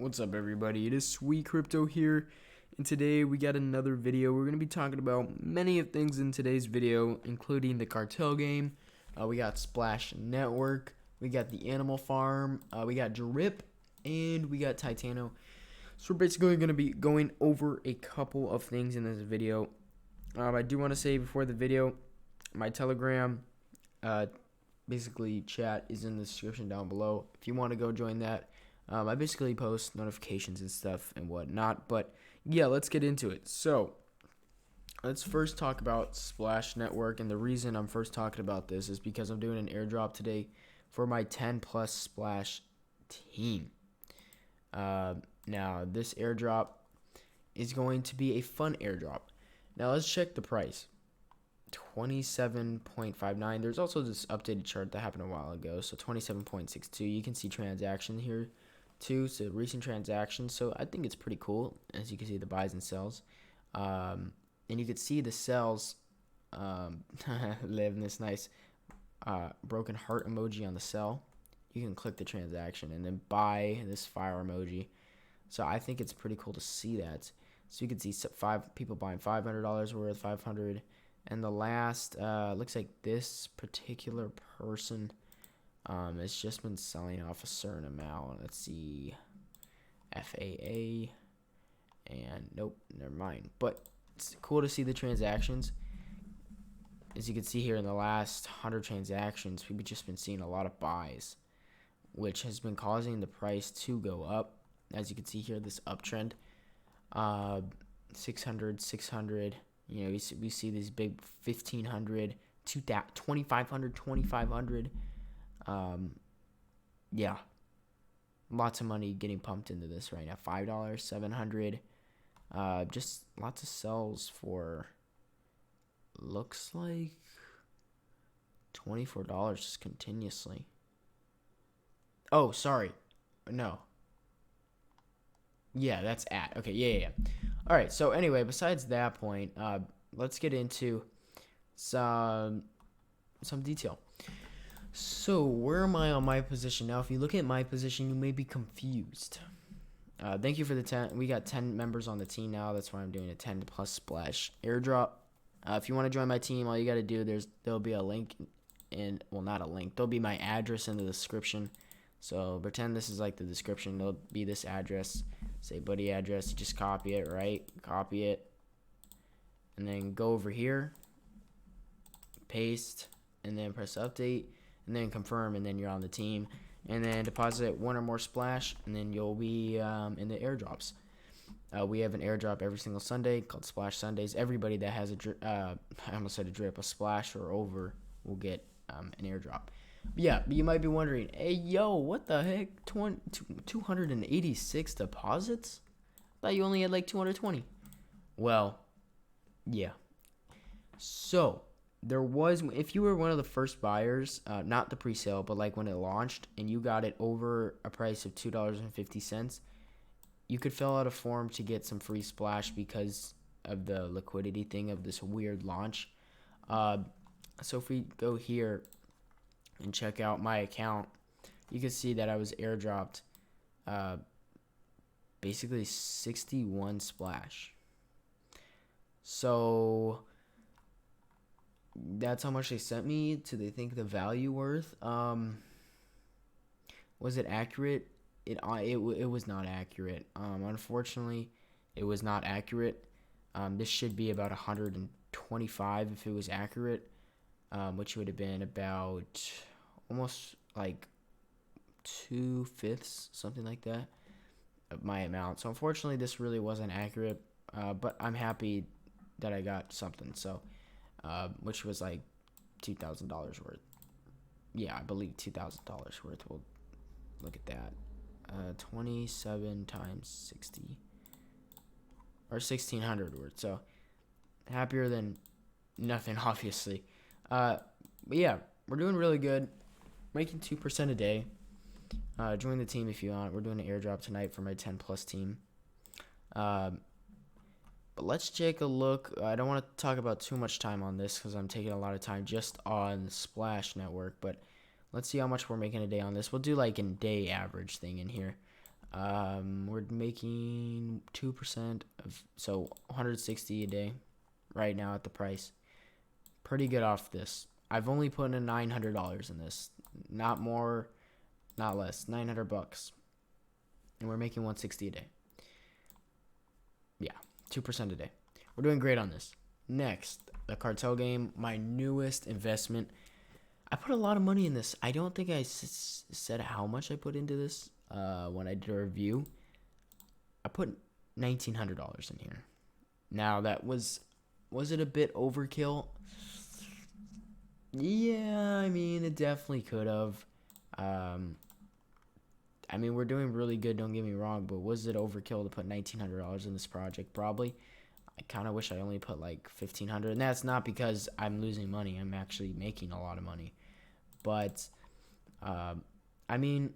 What's up, everybody? It is Sweet Crypto here, and today we got another video. We're going to be talking about many of things in today's video, including the cartel game. We got Splash Network, we got the Animal Farm, we got Drip, and we got Titano. So we're basically going to be going over a couple of things in this video. I do want to say before the video, my Telegram, basically chat is in the description down below. If you want to go join that. I basically post notifications and stuff and whatnot, but yeah, let's get into it. So, let's first talk about Splash Network, and the reason I'm first talking about this is because I'm doing an airdrop today for my 10 plus Splash team. Now, this airdrop is going to be a fun airdrop. Now, let's check the price. 27.59. There's also this updated chart that happened a while ago, so 27.62. You can see transaction here too, so recent transactions. So I think it's pretty cool, as you can see the buys and sells, and you can see the sells live in this nice broken heart emoji on the sell. You can click the transaction and then buy this fire emoji. So I think it's pretty cool to see that. So you can see 5 people buying $500 worth, 500, and the last looks like this particular person it's just been selling off a certain amount. Let's see, FAA, and nope, never mind. But it's cool to see the transactions. As you can see here, in the last 100 transactions, we've just been seeing a lot of buys, which has been causing the price to go up. As you can see here, this uptrend, 600, 600. You know, we see these big 1,500, 2,500, 2,500. Yeah, lots of money getting pumped into this right now. $5, $700, just lots of sells for, looks like $24 just continuously. Oh, sorry, no. Yeah, that's at. Okay, yeah. All right, so anyway, besides that point, let's get into some detail. So, where am I on my position? Now, if you look at my position, you may be confused. Thank you for the 10. We got 10 members on the team now. That's why I'm doing a 10 plus splash airdrop. If you want to join my team, all you got to do, there'll be a link in, well, not a link. There'll be my address in the description. So, pretend this is like the description. There'll be this address. Say buddy address. You just copy it, right? Copy it. And then go over here. Paste. And then press update. And then confirm, and then you're on the team, and then deposit 1 or more splash, and then you'll be in the airdrops. We have an airdrop every single Sunday called Splash Sundays. Everybody that has I almost said a drip, a splash or over will get an airdrop. But yeah, you might be wondering, hey, yo, what the heck? 286 deposits? I thought you only had like 220. Well, yeah. So, there was, if you were one of the first buyers, not the pre-sale, but like when it launched, and you got it over a price of $2.50, you could fill out a form to get some free splash because of the liquidity thing of this weird launch. So if we go here and check out my account, you can see that I was airdropped basically 61 splash. So that's how much they sent me. Do they think the value worth? Was it accurate? It was not accurate. Unfortunately, it was not accurate. This should be about 125 if it was accurate, which would have been about almost like 2/5, something like that, of my amount. So unfortunately, this really wasn't accurate. But I'm happy that I got something. So. Which was like $2,000 worth. Yeah, I believe $2,000 worth. We'll look at that. 27 times 60, or 1,600 worth. So happier than nothing, obviously. But yeah, we're doing really good. Making 2% a day. Join the team if you want. We're doing an airdrop tonight for my 10 plus team. But let's take a look. I don't want to talk about too much time on this because I'm taking a lot of time just on Splash Network. But let's see how much we're making a day on this. We'll do like a day average thing in here. We're making 2% of, so 160 a day right now at the price. Pretty good off this. I've only put in $900 in this, not more, not less. $900, and we're making 160 a day. Yeah, 2% a day. We're doing great on this. Next, the cartel game, my newest investment. I put a lot of money in this. I don't think I said how much I put into this when I did a review. I put $1,900 in here. Now, that was it a bit overkill? Yeah, I mean, it definitely could have. I mean, we're doing really good, don't get me wrong, but was it overkill to put $1,900 in this project? Probably. I kind of wish I only put like $1,500, and that's not because I'm losing money. I'm actually making a lot of money. But, I mean,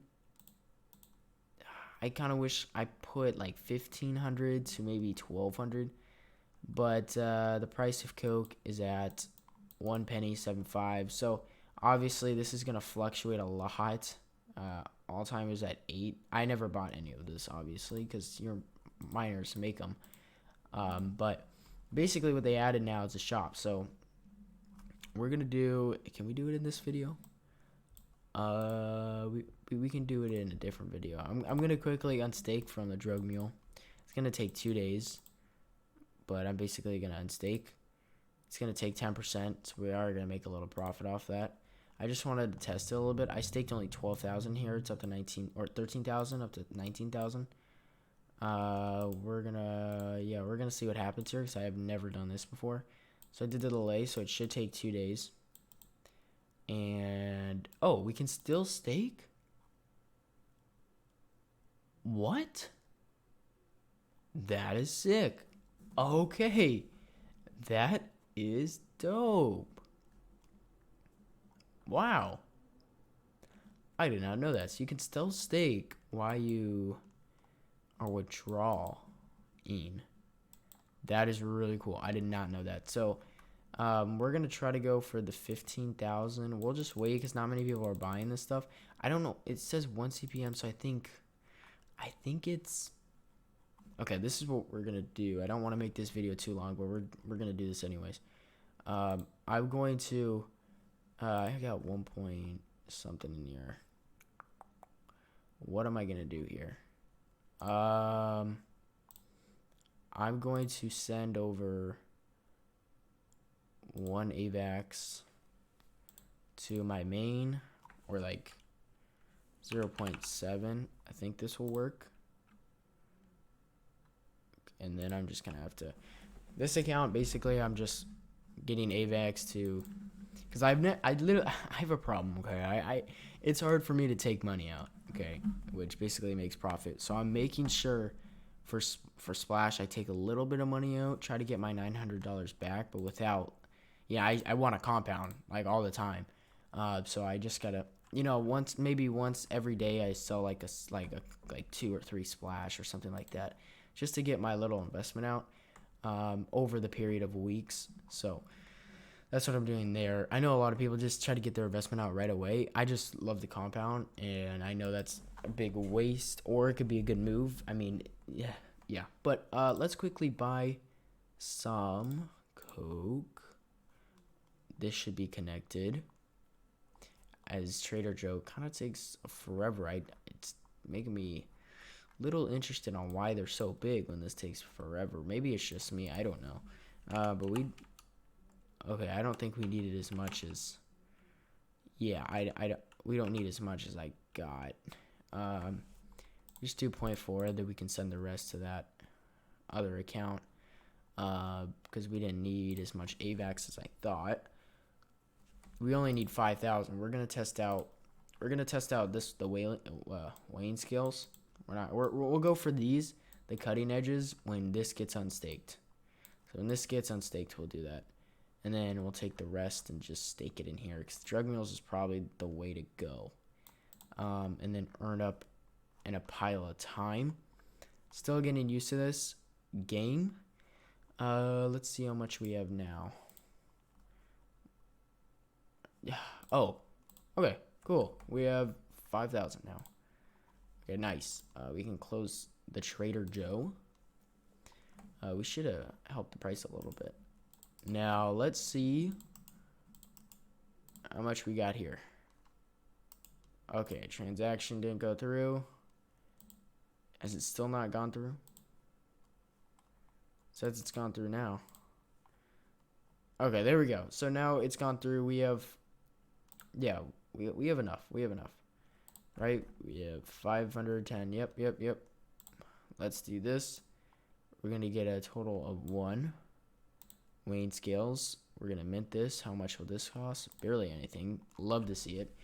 I kind of wish I put like $1,500 to maybe $1,200. But the price of Coke is at 1 penny 75. So obviously this is gonna fluctuate a lot. All time is at 8. I never bought any of this, obviously, because your miners make them. But basically what they added now is a shop. So we're gonna do. Can we do it in this video? We can do it in a different video. I'm gonna quickly unstake from the drug mule. It's gonna take 2 days, but I'm basically gonna unstake. It's gonna take 10%, so we are gonna make a little profit off that. I just wanted to test it a little bit. I staked only 12,000 here. It's up to 19 or 13,000, up to 19,000. We're gonna see what happens here because I have never done this before. So I did the delay, so it should take 2 days. And oh, we can still stake? What? That is sick. Okay, that is dope. Wow. I did not know that. So you can still stake while you are withdrawing. That is really cool. I did not know that. So we're going to try to go for the 15,000. We'll just wait because not many people are buying this stuff. I don't know. It says 1 CPM, so I think it's... Okay, this is what we're going to do. I don't want to make this video too long, but we're going to do this anyways. I'm going to... I got 1 point something in here. What am I going to do here? I'm going to send over 1 AVAX to my main, or like 0.7. I think this will work. And then I'm just going to have to... This account, basically, I'm just getting AVAX to... Because I have a problem, okay? It's hard for me to take money out, okay? Which basically makes profit. So I'm making sure for Splash, I take a little bit of money out, try to get my $900 back, but without... Yeah, I want a compound, like, all the time. So I just gotta... You know, once every day I sell like 2 or 3 Splash or something like that, just to get my little investment out over the period of weeks. So that's what I'm doing there. I know a lot of people just try to get their investment out right away. I just love the compound, and I know that's a big waste, or it could be a good move. I mean, yeah. But let's quickly buy some Coke. This should be connected. As Trader Joe kind of takes forever. It's making me a little interested on why they're so big when this takes forever. Maybe it's just me. I don't know. But okay, I don't think we needed as much as... Yeah, we don't need as much as I got. Just 2.4, then we can send the rest to that other account. Because we didn't need as much AVAX as I thought. We only need 5,000. We're gonna test out the weighing scales. We'll go for these, the cutting edges, when this gets unstaked. So when this gets unstaked, we'll do that. And then we'll take the rest and just stake it in here, because drug mules is probably the way to go. And then earn up in a pile of time. Still getting used to this game. Let's see how much we have now. Yeah. Oh, okay, cool. We have 5,000 now. Okay, nice. We can close the Trader Joe. We should have helped the price a little bit. Now, let's see how much we got here. Okay, transaction didn't go through. Has it still not gone through? Says it's gone through now. Okay, there we go. So now it's gone through. We have, yeah, we have enough. We have enough. Right? We have 510. Yep. Let's do this. We're going to get a total of 1. Wayne scales. We're going to mint this. How much will this cost? Barely anything. Love to see it.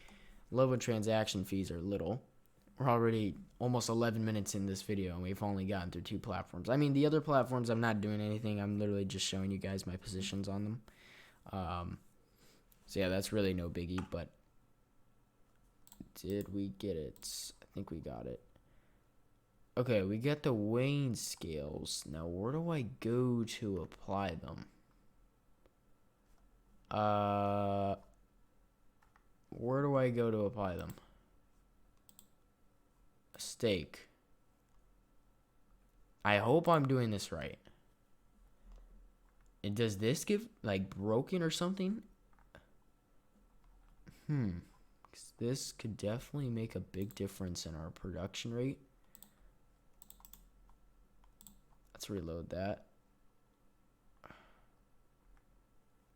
Love when transaction fees are little. We're already almost 11 minutes in this video, and we've only gotten through 2 platforms. I mean, the other platforms, I'm not doing anything. I'm literally just showing you guys my positions on them. So, yeah, that's really no biggie, but did we get it? I think we got it. Okay, we get the Wayne scales. Now, where do I go to apply them? Where do I go to apply them? Stake. I hope I'm doing this right. And does this give, like, broken or something? This could definitely make a big difference in our production rate. Let's reload that.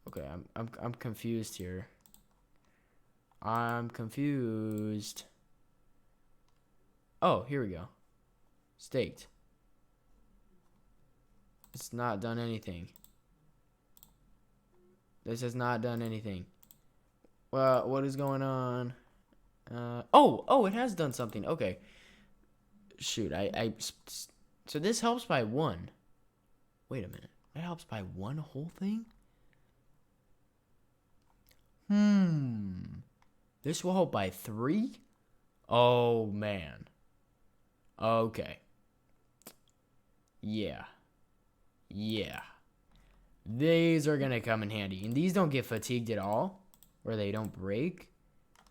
Okay, I'm confused here. I'm confused. Oh, here we go. Staked. It's not done anything. This has not done anything. Well, what is going on? Oh, it has done something. Okay. Shoot, so this helps by 1. Wait a minute. That helps by 1 whole thing? This will help by 3? Oh, man. Okay. Yeah. These are gonna come in handy. And these don't get fatigued at all. Or they don't break.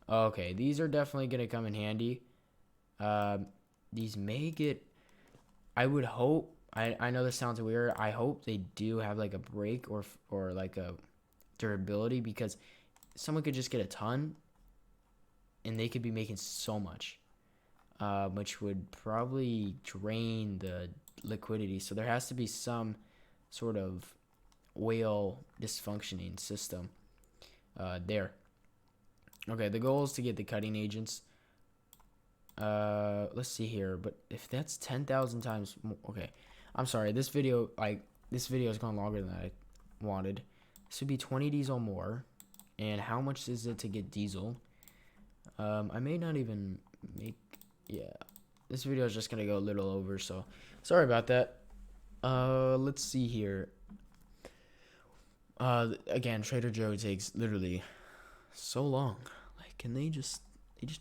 Okay, these are definitely gonna come in handy. These may get... I would hope... I know this sounds weird. I hope they do have like a break or like a durability, because someone could just get a ton and they could be making so much, which would probably drain the liquidity. So there has to be some sort of whale dysfunctioning system there. Okay, the goal is to get the cutting agents. Let's see here, but if that's 10,000 times more, okay, I'm sorry, this video has gone longer than I wanted. This would be 20 diesel more. And how much is it to get diesel? I may not even make... Yeah. This video is just going to go a little over, so sorry about that. Let's see here. Again, Trader Joe takes literally so long. Like, can they just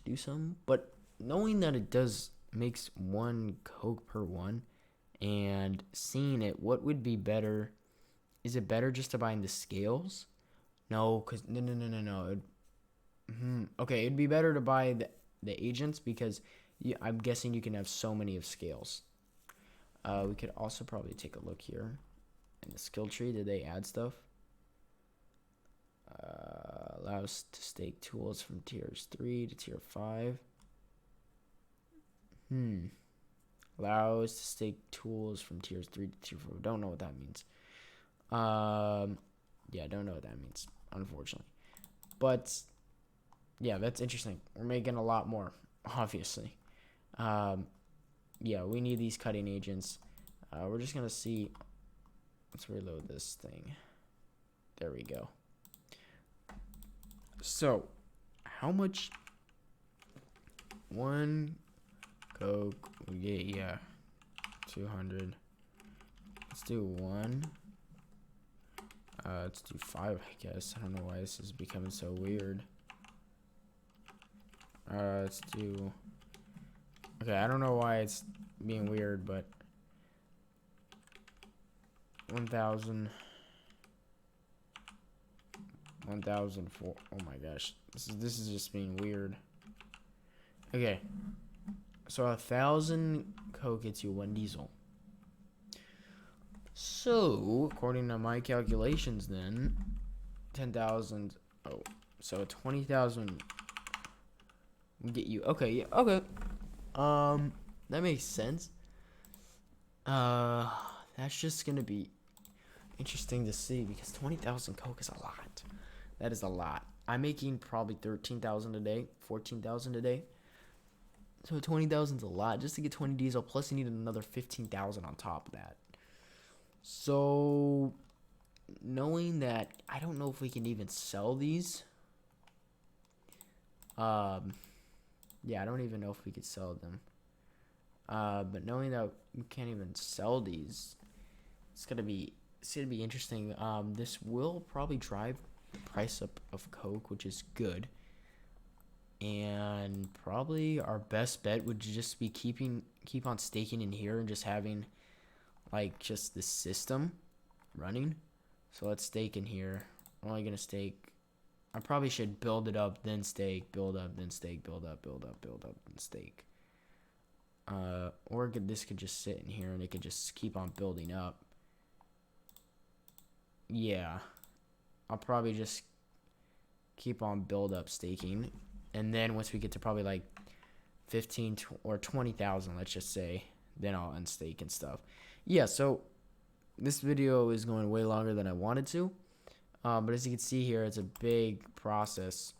do something? But knowing that it makes 1 Coke per 1, and seeing it, what would be better? Is it better just to buy in the scales? No, because no. Okay, it'd be better to buy the agents, because I'm guessing you can have so many of scales. We could also probably take a look here in the skill tree. Did they add stuff? Allow us to stake tools from tiers 3 to tier 5. Allow us to stake tools from tiers 3 to tier 4. Don't know what that means. Yeah, don't know what that means, unfortunately. But yeah, that's interesting. We're making a lot more, obviously. Yeah, we need these cutting agents. We're just gonna see. Let's reload this thing. There we go. So, how much? 1 Coke. We get, yeah, 200. Let's do 1. Let's do 5, I guess. I don't know why this is becoming so weird. Let's do... Okay, I don't know why it's being weird, but... 1,000... 1,004... Oh my gosh. This is just being weird. Okay. So 1,000 coke gets you 1 diesel. So according to my calculations, then 10,000. Oh, so 20,000 get you. Okay, yeah, okay. That makes sense. That's just gonna be interesting to see because 20,000 coke is a lot. That is a lot. I'm making probably 13,000 a day, 14,000 a day. So 20,000 is a lot just to get 20 diesel. Plus, you need another 15,000 on top of that. So, knowing that, I don't know if we can even sell these. Yeah, I don't even know if we could sell them. But knowing that you can't even sell these, it's gonna be interesting. This will probably drive price up of coke, which is good. And probably our best bet would just be keep on staking in here and just having like just the system running. So let's stake in here. I'm only gonna stake. I probably should build it up, then stake, build up, then stake, build up, build up, build up, then stake. Or this could just sit in here and it could just keep on building up. Yeah, I'll probably just keep on build up staking, and then once we get to probably like 15 or 20,000, let's just say, then I'll unstake and stuff. Yeah, so this video is going way longer than I wanted to, but as you can see here, it's a big process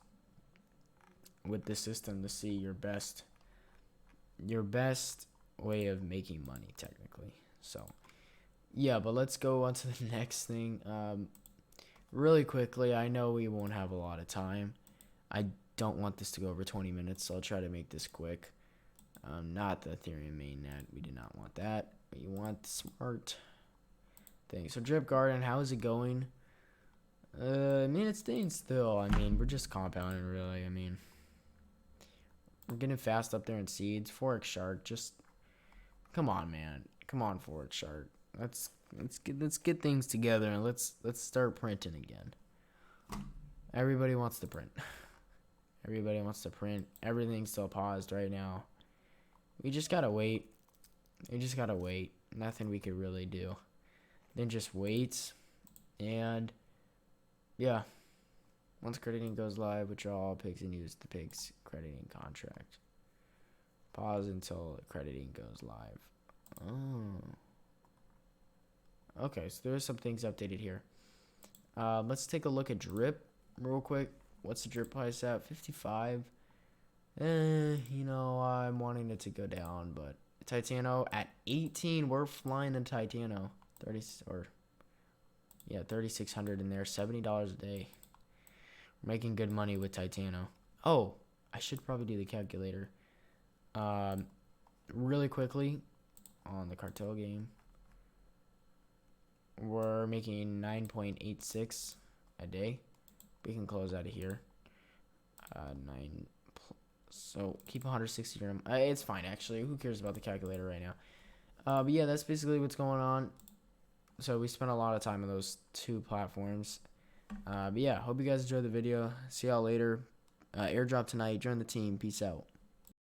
with this system to see your best way of making money technically. So yeah, but let's go on to the next thing. Really quickly, I know we won't have a lot of time. I don't want this to go over 20 minutes, so I'll try to make this quick. Not the Ethereum mainnet. We do not want that. We want the smart thing. So Drip Garden, how is it going? I mean, it's staying still. I mean, we're just compounding, really. I mean, we're getting fast up there in seeds. Forex Shark, just come on, man. Come on, Forex Shark. Let's get things together and let's start printing again. Everybody wants to print. Everybody wants to print. Everything's still paused right now. We just gotta wait. Nothing we could really do. Then just wait. And yeah. Once crediting goes live, withdraw all pigs and use the pigs crediting contract. Pause until crediting goes live. Oh. Okay, so there's some things updated here. Let's take a look at Drip real quick. What's the Drip price at? 55. You know, I'm wanting it to go down, but Titano at 18. We're flying in Titano. 3,600 in there. $70 a day. We're making good money with Titano. Oh, I should probably do the calculator. Really quickly on the cartel game. We're making 9.86 a day. We can close out of here. So keep 160 dirham. It's fine actually. Who cares about the calculator right now? But yeah, that's basically what's going on. So we spent a lot of time on those two platforms. But yeah, hope you guys enjoyed the video. See y'all later. Airdrop tonight. Join the team. Peace out.